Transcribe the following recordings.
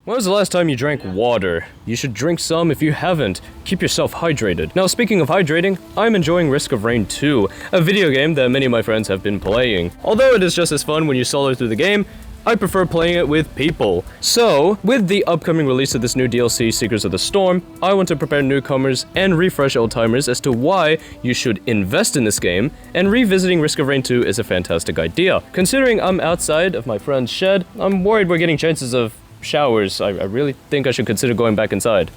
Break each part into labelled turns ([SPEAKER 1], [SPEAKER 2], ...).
[SPEAKER 1] When was the last time you drank water? You should drink some if you haven't. Keep yourself hydrated. Now, speaking of hydrating, I'm enjoying Risk of Rain 2, a video game that many of my friends have been playing. Although it is just as fun when you solo through the game, I prefer playing it with people. So, with the upcoming release of this new DLC, Seekers of the Storm, I want to prepare newcomers and refresh old-timers as to why you should invest in this game, and revisiting Risk of Rain 2 is a fantastic idea. Considering I'm outside of my friend's shed, I'm worried we're getting chances of showers. I really think I should consider going back inside.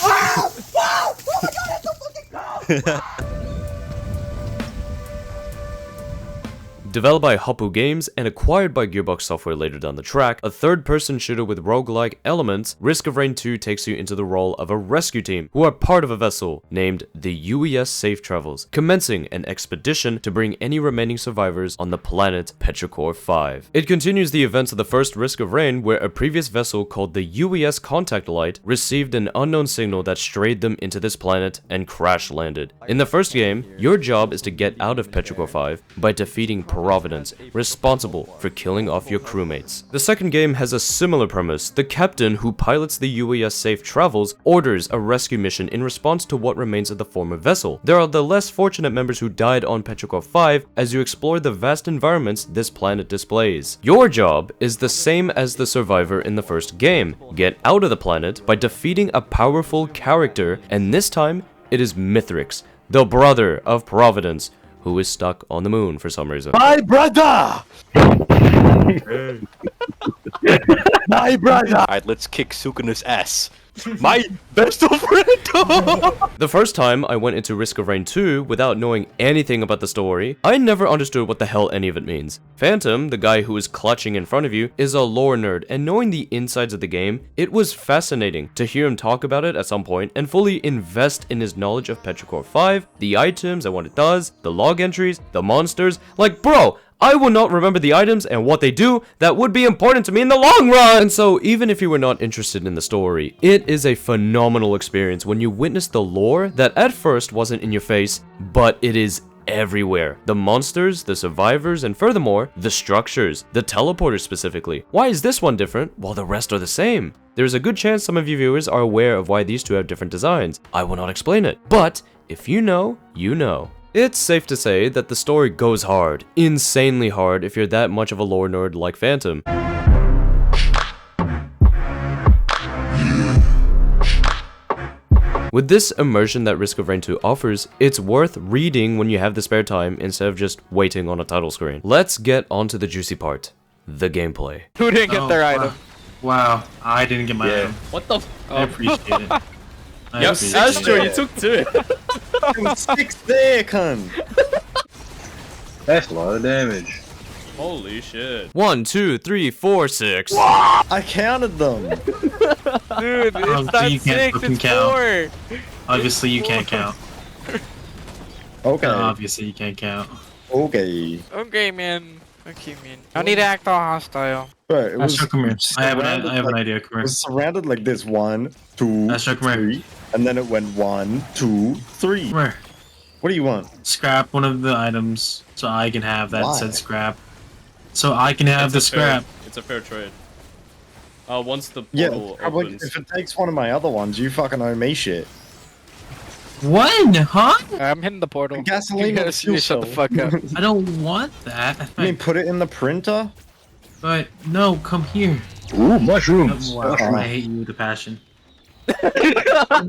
[SPEAKER 2] Oh my god, it's so fucking cold!
[SPEAKER 1] Developed by Hoppu Games and acquired by Gearbox Software later down the track, a third-person shooter with roguelike elements, Risk of Rain 2 takes you into the role of a rescue team who are part of a vessel named the UES Safe Travels, commencing an expedition to bring any remaining survivors on the planet Petrichor 5. It continues the events of the first Risk of Rain, where a previous vessel called the UES Contact Light received an unknown signal that strayed them into this planet and crash-landed. In the first game, your job is to get out of Petrichor 5 by defeating Providence, responsible for killing off your crewmates. The second game has a similar premise. The captain who pilots the UES Safe Travels orders a rescue mission in response to what remains of the former vessel. There are the less fortunate members who died on Petrichor 5 as you explore the vast environments this planet displays. Your job is the same as the survivor in the first game. Get out of the planet by defeating a powerful character, and this time it is Mithrix, the brother of Providence, who is stuck on the moon for some reason.
[SPEAKER 3] My brother! My brother! Alright, let's kick Sukuna's ass. My best friend!
[SPEAKER 1] The first time I went into Risk of Rain 2 without knowing anything about the story, I never understood what the hell any of it means. Phantom, the guy who is clutching in front of you, is a lore nerd, and knowing the insides of the game, it was fascinating to hear him talk about it at some point and fully invest in his knowledge of Petrichor 5, the items and what it does, the log entries, the monsters. Like, bro, I will not remember the items and what they do that would be important to me in the long run! And so, even if you were not interested in the story, it is a phenomenal experience when you witness the lore that at first wasn't in your face, but it is everywhere. The monsters, the survivors, and furthermore, the structures, the teleporters specifically. Why is this one different while the rest are the same? There's a good chance some of you viewers are aware of why these two have different designs. I will not explain it, but if you know, you know. It's safe to say that the story goes hard, insanely hard if you're that much of a lore nerd like Phantom. With this immersion that Risk of Rain 2 offers, it's worth reading when you have the spare time instead of just waiting on a title screen. Let's get on to the juicy part, the gameplay.
[SPEAKER 3] Who didn't get their item?
[SPEAKER 4] Wow, I didn't get my item.
[SPEAKER 3] What the
[SPEAKER 4] I appreciate it.
[SPEAKER 3] Yep, Astro, you took two.
[SPEAKER 2] 6 there, cunt!
[SPEAKER 5] That's a lot of damage.
[SPEAKER 1] Holy shit. 1, 2, 3, 4, 6.
[SPEAKER 2] I counted them!
[SPEAKER 3] Dude,
[SPEAKER 4] Oh,
[SPEAKER 3] it's
[SPEAKER 4] so
[SPEAKER 3] not
[SPEAKER 4] you can't
[SPEAKER 3] 6,
[SPEAKER 4] fucking
[SPEAKER 3] it's
[SPEAKER 4] count.
[SPEAKER 3] 4.
[SPEAKER 4] Obviously, you can't count.
[SPEAKER 2] Okay.
[SPEAKER 4] Obviously, you can't count.
[SPEAKER 2] Okay.
[SPEAKER 3] Okay, man. Okay, man. I need to act all hostile.
[SPEAKER 2] Bro, it was,
[SPEAKER 4] Astro, come here. I have
[SPEAKER 2] surrounded
[SPEAKER 4] an idea. Come
[SPEAKER 2] it
[SPEAKER 4] here.
[SPEAKER 2] was surrounded like this. 1, 2,
[SPEAKER 4] Astro, come here.
[SPEAKER 2] 3. And then it went 1, 2, 3.
[SPEAKER 4] Come here.
[SPEAKER 2] What do you want?
[SPEAKER 4] Scrap one of the items so I can have that
[SPEAKER 2] Why?
[SPEAKER 4] said scrap. So I can have the scrap.
[SPEAKER 1] It's a fair trade. Once the
[SPEAKER 2] Yeah,
[SPEAKER 1] portal
[SPEAKER 2] probably,
[SPEAKER 1] opens.
[SPEAKER 2] if it takes one of my other ones, you fucking owe me shit.
[SPEAKER 4] When? Huh?
[SPEAKER 3] I'm hitting the portal.
[SPEAKER 2] Gasoline
[SPEAKER 3] You
[SPEAKER 2] or
[SPEAKER 3] guys
[SPEAKER 2] fuel
[SPEAKER 3] shut the
[SPEAKER 2] cell?
[SPEAKER 3] fuck up.
[SPEAKER 4] I don't want that.
[SPEAKER 2] I mean, put it in the printer?
[SPEAKER 4] But no, come here.
[SPEAKER 5] Ooh, mushrooms.
[SPEAKER 4] Wow,
[SPEAKER 2] Mushrooms.
[SPEAKER 4] I hate you with a passion.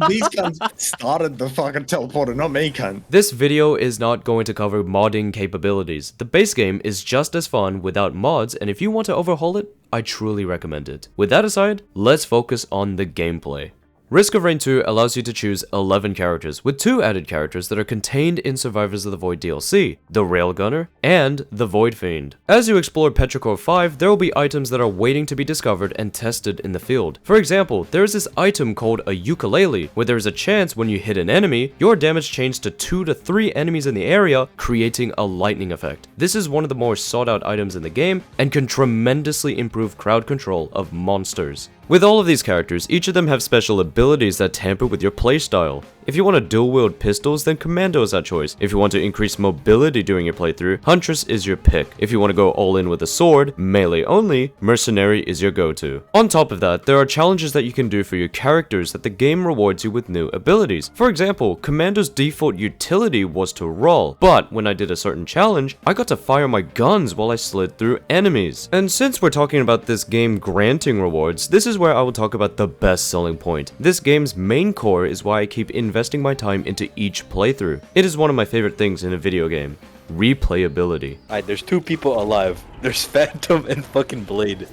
[SPEAKER 2] These guns started the fucking teleporter, not me, cunt.
[SPEAKER 1] This video is not going to cover modding capabilities. The base game is just as fun without mods, and if you want to overhaul it, I truly recommend it. With that aside, let's focus on the gameplay. Risk of Rain 2 allows you to choose 11 characters, with 2 added characters that are contained in Survivors of the Void DLC, the Railgunner and the Void Fiend. As you explore Petrichor 5, there will be items that are waiting to be discovered and tested in the field. For example, there is this item called a ukulele, where there is a chance when you hit an enemy, your damage changes to 2 to 3 enemies in the area, creating a lightning effect. This is one of the more sought out items in the game, and can tremendously improve crowd control of monsters. With all of these characters, each of them have special abilities that tamper with your playstyle. If you want to dual wield pistols, then Commando is that choice. If you want to increase mobility during your playthrough, Huntress is your pick. If you want to go all in with a sword, melee only, Mercenary is your go-to. On top of that, there are challenges that you can do for your characters that the game rewards you with new abilities. For example, Commando's default utility was to roll, but when I did a certain challenge, I got to fire my guns while I slid through enemies. And since we're talking about this game granting rewards, this is where I will talk about the best selling point. This game's main core is why I keep investing my time into each playthrough. It is one of my favorite things in a video game. Replayability.
[SPEAKER 3] Alright, there's two people alive. There's Phantom and fucking Blade.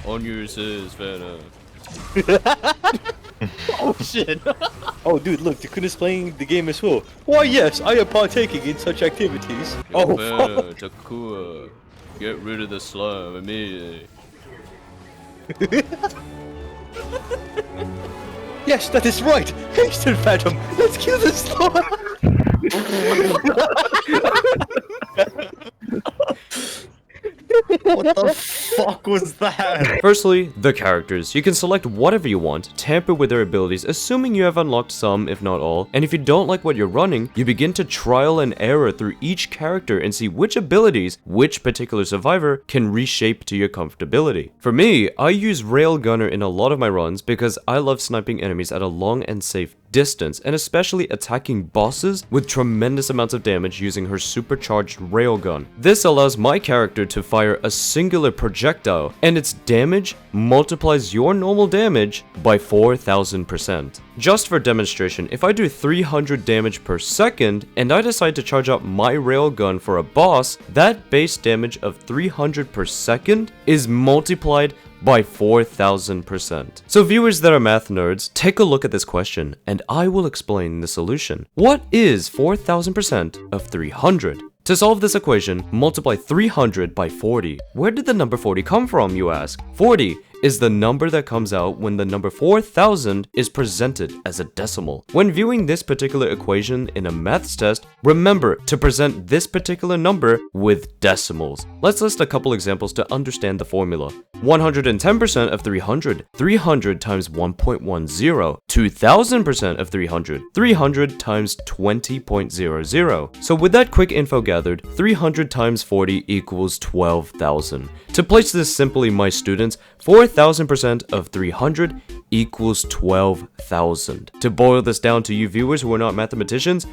[SPEAKER 1] On yours is Phantom.
[SPEAKER 3] Oh shit! Oh dude, look, Takuna's playing the game as well. Why yes, I am partaking in such activities. Oh fuck!
[SPEAKER 1] Takua, get rid of the slime immediately.
[SPEAKER 3] Yes, that is right! Hasten, Phantom! Let's kill this slime!
[SPEAKER 2] What the fuck was that?
[SPEAKER 1] Firstly, the characters. You can select whatever you want, tamper with their abilities, assuming you have unlocked some, if not all, and if you don't like what you're running, you begin to trial and error through each character and see which abilities, which particular survivor, can reshape to your comfortability. For me, I use Railgunner in a lot of my runs because I love sniping enemies at a long and safe distance, and especially attacking bosses with tremendous amounts of damage using her supercharged railgun. This allows my character to fire a singular projectile, and its damage multiplies your normal damage by 4,000%. Just for demonstration, if I do 300 damage per second, and I decide to charge up my railgun for a boss, that base damage of 300 per second is multiplied by 4,000%. So viewers that are math nerds, take a look at this question, and I will explain the solution. What is 4,000% of 300? To solve this equation, multiply 300 by 40. Where did the number 40 come from, you ask? 40 is the number that comes out when the number 4,000 is presented as a decimal. When viewing this particular equation in a maths test, remember to present this particular number with decimals. Let's list a couple examples to understand the formula. 110% of 300, 300 times 1.10. 2000% of 300, 300 times 20.00. So with that quick info gathered, 300 times 40 equals 12,000. To place this simply, my students, 4,000% of 300 equals 12,000. To boil this down to you viewers who are not mathematicians,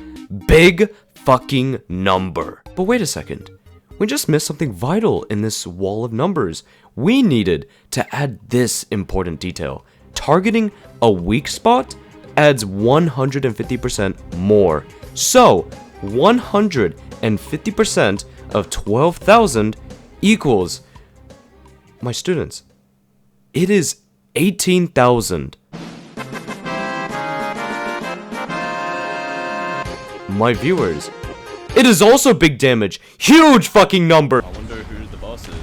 [SPEAKER 1] big fucking number. But wait a second. We just missed something vital in this wall of numbers. We needed to add this important detail. Targeting a weak spot adds 150% more. So, 150% of 12,000 equals, my students, it is 18,000. My viewers, it is also big damage. Huge fucking number. I wonder who the boss is.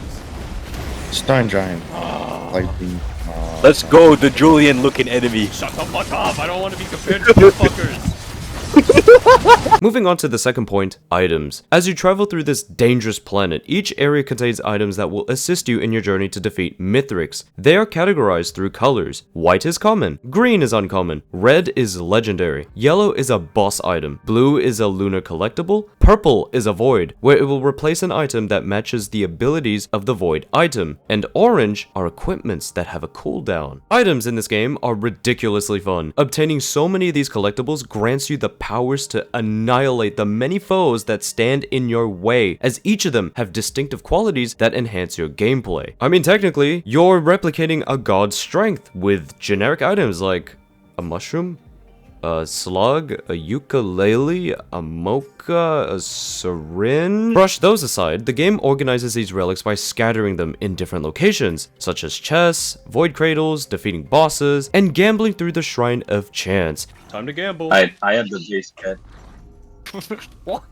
[SPEAKER 2] Stone Giant. Like the.
[SPEAKER 3] Let's go, the Julian looking enemy.
[SPEAKER 1] Shut the fuck up. I don't want to be compared to you fuckers. Moving on to the second point, items. As you travel through this dangerous planet, each area contains items that will assist you in your journey to defeat Mithrix. They are categorized through colors. White is common, green is uncommon, red is legendary, yellow is a boss item, blue is a lunar collectible, purple is a void, where it will replace an item that matches the abilities of the void item, and orange are equipments that have a cooldown. Items in this game are ridiculously fun. Obtaining so many of these collectibles grants you the powers to annihilate the many foes that stand in your way, as each of them have distinctive qualities that enhance your gameplay. I mean, technically, you're replicating a god's strength with generic items like a mushroom, a slug, a ukulele, a mocha, a syringe. Brush those aside, the game organizes these relics by scattering them in different locations, such as chests, void cradles, defeating bosses, and gambling through the Shrine of Chance. Time to gamble.
[SPEAKER 5] I have the base cat.
[SPEAKER 6] What?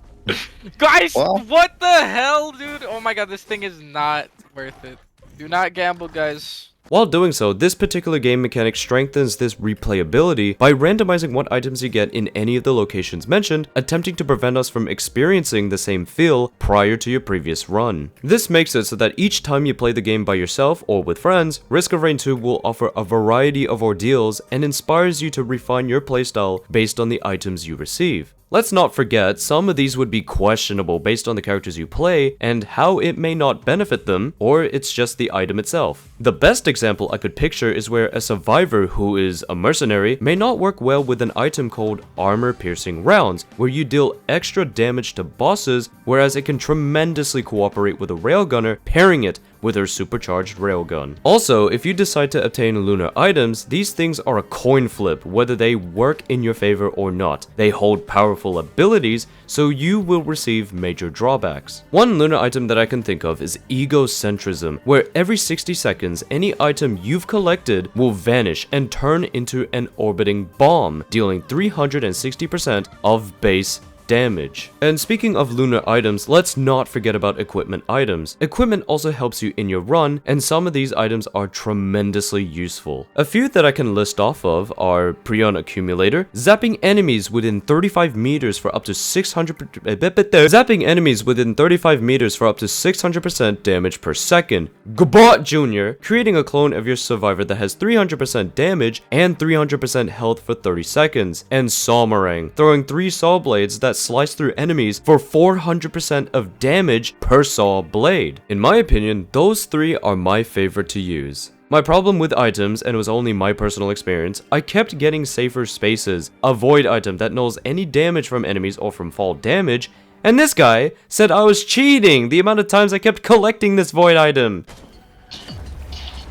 [SPEAKER 6] Guys,
[SPEAKER 2] Well.
[SPEAKER 6] what the hell, dude? Oh my god, this thing is not worth it. Do not gamble, guys.
[SPEAKER 1] While doing so, this particular game mechanic strengthens this replayability by randomizing what items you get in any of the locations mentioned, attempting to prevent us from experiencing the same feel prior to your previous run. This makes it so that each time you play the game by yourself or with friends, Risk of Rain 2 will offer a variety of ordeals and inspires you to refine your playstyle based on the items you receive. Let's not forget, some of these would be questionable based on the characters you play and how it may not benefit them, or it's just the item itself. The best example I could picture is where a survivor who is a mercenary may not work well with an item called armor-piercing rounds, where you deal extra damage to bosses, whereas it can tremendously cooperate with a railgunner, pairing it with her supercharged railgun. Also, if you decide to obtain lunar items, these things are a coin flip whether they work in your favor or not. They hold powerful abilities, so you will receive major drawbacks. One lunar item that I can think of is egocentrism, where every 60 seconds, any item you've collected will vanish and turn into an orbiting bomb, dealing 360% of base damage. And speaking of lunar items, let's not forget about equipment items. Equipment also helps you in your run, and some of these items are tremendously useful. A few that I can list off of are Prion Accumulator, zapping enemies within 35 meters for up to 600% damage per second. Gobot Jr., creating a clone of your survivor that has 300% damage and 300% health for 30 seconds. And Sawmarang, throwing 3 saw blades that slice through enemies for 400% of damage per saw blade. In my opinion, those 3 are my favorite to use. My problem with items, and it was only my personal experience, I kept getting safer spaces, a void item that nulls any damage from enemies or from fall damage, and this guy said I was cheating the amount of times I kept collecting this void item.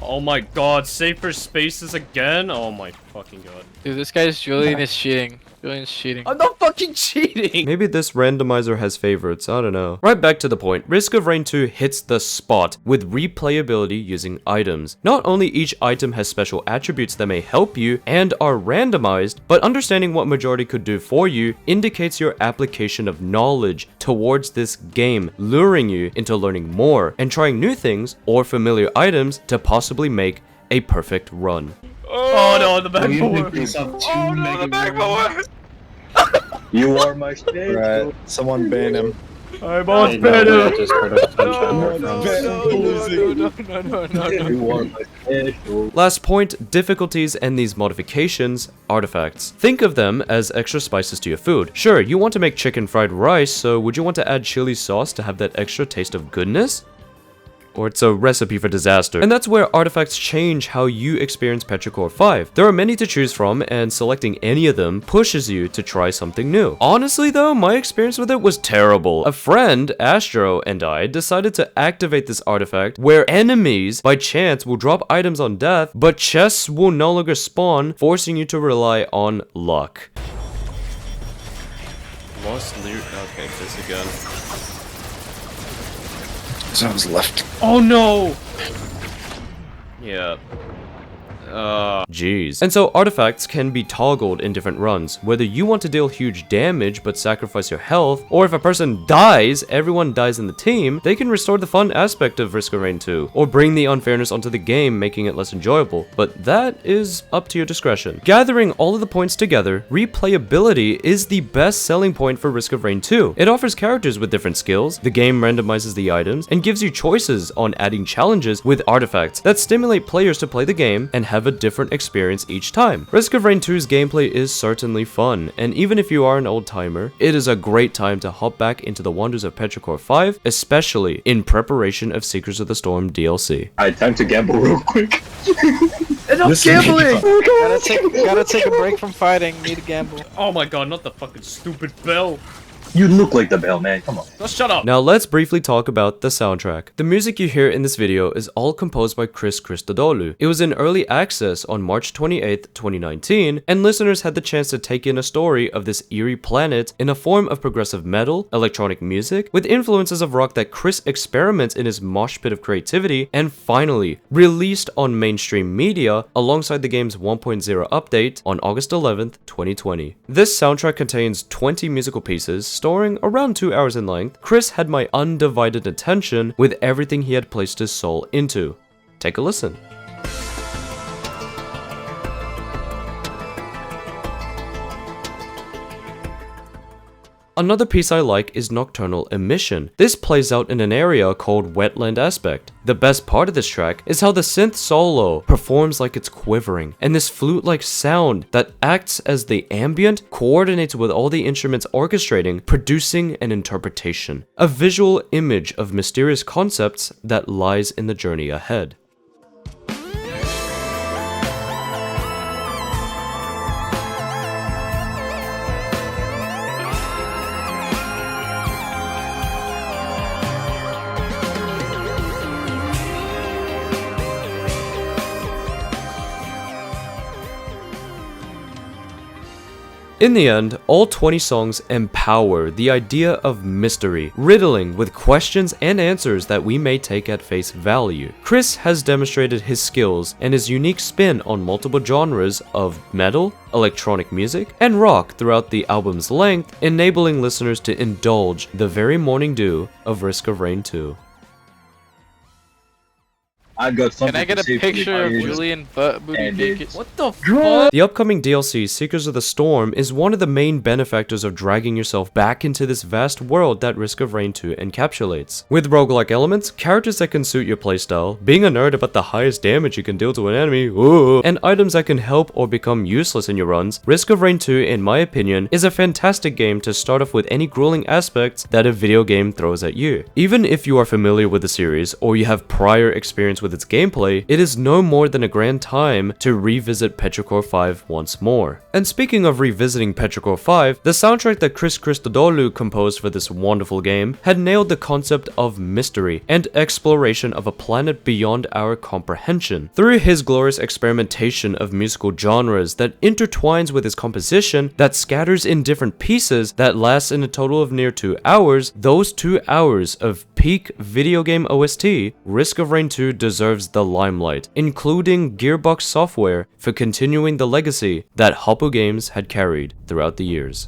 [SPEAKER 1] Oh my god, safer spaces again? Oh my fucking god.
[SPEAKER 6] Dude, this guy's Julian is cheating. Julian's cheating.
[SPEAKER 1] I'm not fucking cheating! Maybe this randomizer has favorites, I don't know. Right back to the point, Risk of Rain 2 hits the spot with replayability using items. Not only each item has special attributes that may help you and are randomized, but understanding what majority could do for you indicates your application of knowledge towards this game, luring you into learning more and trying new things or familiar items to possibly make a perfect run.
[SPEAKER 6] Oh no, the back
[SPEAKER 2] You
[SPEAKER 6] forward.
[SPEAKER 2] picked this up too
[SPEAKER 6] Oh no,
[SPEAKER 2] mega
[SPEAKER 6] the back
[SPEAKER 2] wrong.
[SPEAKER 6] forward.
[SPEAKER 5] You are my stage.
[SPEAKER 2] Right, someone ban him.
[SPEAKER 6] I'm
[SPEAKER 5] Hey,
[SPEAKER 6] on
[SPEAKER 5] no,
[SPEAKER 6] better.
[SPEAKER 5] I just heard of sunshine.
[SPEAKER 6] No,
[SPEAKER 2] no,
[SPEAKER 6] no.
[SPEAKER 5] You are my stage.
[SPEAKER 1] Last point, difficulties and these modifications, artifacts. Think of them as extra spices to your food. Sure, you want to make chicken fried rice, so would you want to add chili sauce to have that extra taste of goodness? Or it's a recipe for disaster. And that's where artifacts change how you experience Petrichor 5. There are many to choose from, and selecting any of them pushes you to try something new. Honestly though, my experience with it was terrible. A friend, Astro, and I decided to activate this artifact where enemies, by chance, will drop items on death, but chests will no longer spawn, forcing you to rely on luck. Lost loot. Okay, this again.
[SPEAKER 2] Someone's left.
[SPEAKER 1] Oh no! Yeah. Jeez. And so artifacts can be toggled in different runs, whether you want to deal huge damage but sacrifice your health, or if a person dies, everyone dies in the team, they can restore the fun aspect of Risk of Rain 2, or bring the unfairness onto the game, making it less enjoyable, but that is up to your discretion. Gathering all of the points together, replayability is the best selling point for Risk of Rain 2. It offers characters with different skills, the game randomizes the items, and gives you choices on adding challenges with artifacts that stimulate players to play the game and have a different experience each time. Risk of Rain 2's gameplay is certainly fun, and even if you are an old timer, it is a great time to hop back into the wonders of Petrichor 5, especially in preparation of Seekers of the Storm DLC.
[SPEAKER 5] Alright, time to gamble real quick.
[SPEAKER 6] Enough gambling!
[SPEAKER 2] Gambling!
[SPEAKER 6] Gotta take a break from fighting. Need to gamble.
[SPEAKER 1] Oh my god, not the fucking stupid bell.
[SPEAKER 5] You look like the bell, man. Come on.
[SPEAKER 1] Just shut up. Now let's briefly talk about the soundtrack. The music you hear in this video is all composed by Chris Christodoulou. It was in early access on March 28th, 2019, and listeners had the chance to take in a story of this eerie planet in a form of progressive metal, electronic music, with influences of rock that Chris experiments in his mosh pit of creativity, and finally, released on mainstream media alongside the game's 1.0 update on August 11th, 2020. This soundtrack contains 20 musical pieces, storing around 2 hours in length. Chris had my undivided attention with everything he had placed his soul into. Take a listen. Another piece I like is Nocturnal Emission. This plays out in an area called Wetland Aspect. The best part of this track is how the synth solo performs like it's quivering, and this flute-like sound that acts as the ambient coordinates with all the instruments orchestrating, producing an interpretation, a visual image of mysterious concepts that lies in the journey ahead. In the end, all 20 songs empower the idea of mystery, riddling with questions and answers that we may take at face value. Chris has demonstrated his skills and his unique spin on multiple genres of metal, electronic music, and rock throughout the album's length, enabling listeners to indulge the very morning dew of Risk of Rain 2.
[SPEAKER 5] I got something
[SPEAKER 6] Can I get
[SPEAKER 5] to
[SPEAKER 6] a
[SPEAKER 5] say for the
[SPEAKER 6] picture of
[SPEAKER 5] audience.
[SPEAKER 6] Julian butt booty
[SPEAKER 5] And
[SPEAKER 6] naked?
[SPEAKER 5] it's-
[SPEAKER 6] What the fuck?
[SPEAKER 1] The upcoming DLC, Seekers of the Storm, is one of the main benefactors of dragging yourself back into this vast world that Risk of Rain 2 encapsulates. With roguelike elements, characters that can suit your playstyle, being a nerd about the highest damage you can deal to an enemy, ooh, and items that can help or become useless in your runs, Risk of Rain 2, in my opinion, is a fantastic game to start off with any grueling aspects that a video game throws at you. Even if you are familiar with the series, or you have prior experience with its gameplay, it is no more than a grand time to revisit Petrichor 5 once more. And speaking of revisiting Petrichor 5, the soundtrack that Chris Christodoulou composed for this wonderful game had nailed the concept of mystery and exploration of a planet beyond our comprehension. Through his glorious experimentation of musical genres that intertwines with his composition that scatters in different pieces that lasts in a total of near 2 hours, those 2 hours of peak video game OST, Risk of Rain 2 deserves the limelight, including Gearbox Software for continuing the legacy that Hoppo Games had carried throughout the years.